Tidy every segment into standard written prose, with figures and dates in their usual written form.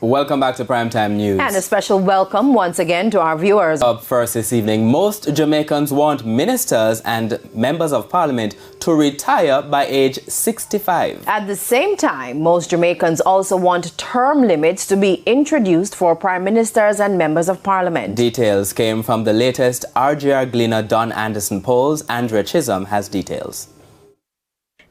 Welcome back to Primetime News. And a special welcome once again to our viewers. Up first this evening, most Jamaicans want ministers and members of parliament to retire by age 65. At the same time, most Jamaicans also want term limits to be introduced for prime ministers and members of parliament. Details came from the latest RGR Gleaner Don Anderson polls. Andrea Chisholm has details.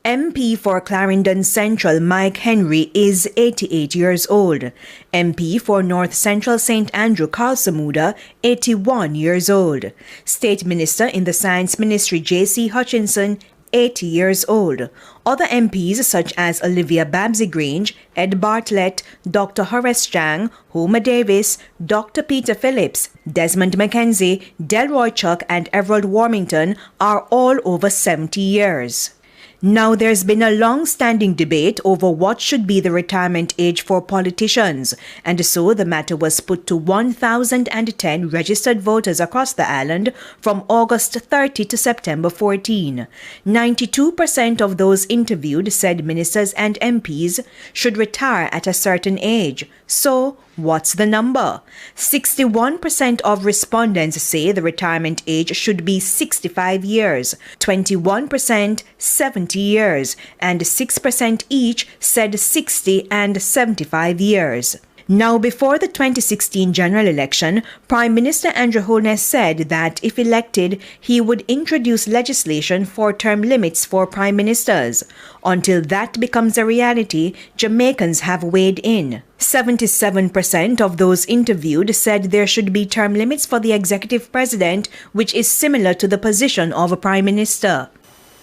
MP for Clarendon Central Mike Henry is 88 years old. MP for North Central St. Andrew Carl Samuda, 81 years old. State Minister in the Science Ministry J.C. Hutchinson, 80 years old. Other MPs such as Olivia Babsy Grange, Ed Bartlett, Dr. Horace Chang, Homer Davis, Dr. Peter Phillips, Desmond McKenzie, Delroy Chuck and Everald Warmington are all over 70 years. Now, there's been a long-standing debate over what should be the retirement age for politicians, and so the matter was put to 1,010 registered voters across the island from August 30 to September 14. 92% of those interviewed said ministers and MPs should retire at a certain age. So, what's the number? 61% of respondents say the retirement age should be 65 years, 21% 70 years, and 6% each said 60 and 75 years. Now, before the 2016 general election, Prime Minister Andrew Holness said that if elected, he would introduce legislation for term limits for prime ministers. Until that becomes a reality, Jamaicans have weighed in. 77% of those interviewed said there should be term limits for the executive president, which is similar to the position of a prime minister.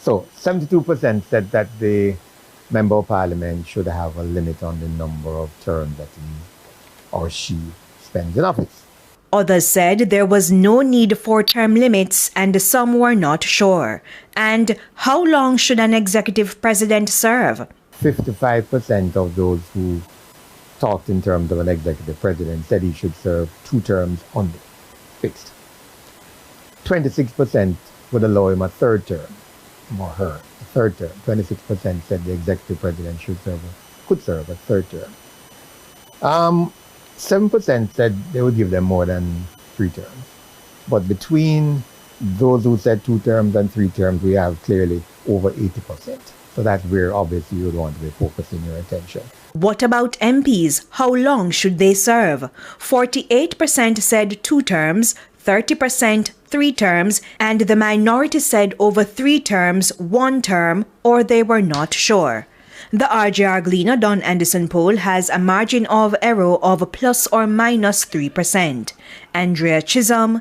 So, 72% said that the member of parliament should have a limit on the number of terms that he or she spends in office. Others said there was no need for term limits and some were not sure. And how long should an executive president serve? 55% of those who talked in terms of an executive president said he should serve 2 terms only, fixed. 26% would allow him a 3rd term, or her, a 3rd term. 26% said the executive president could serve a 3rd term. 7% said they would give them more than 3 terms. But between those who said 2 terms and 3 terms, we have clearly over 80%. So that's where obviously you would want to be focusing your attention. What about MPs? How long should they serve? 48% said 2 terms, 30% 3 terms, and the minority said over 3 terms, 1 term, or they were not sure. The RGR Gleaner Don Anderson poll has a margin of error of plus or minus 3%. Andrea Chisholm,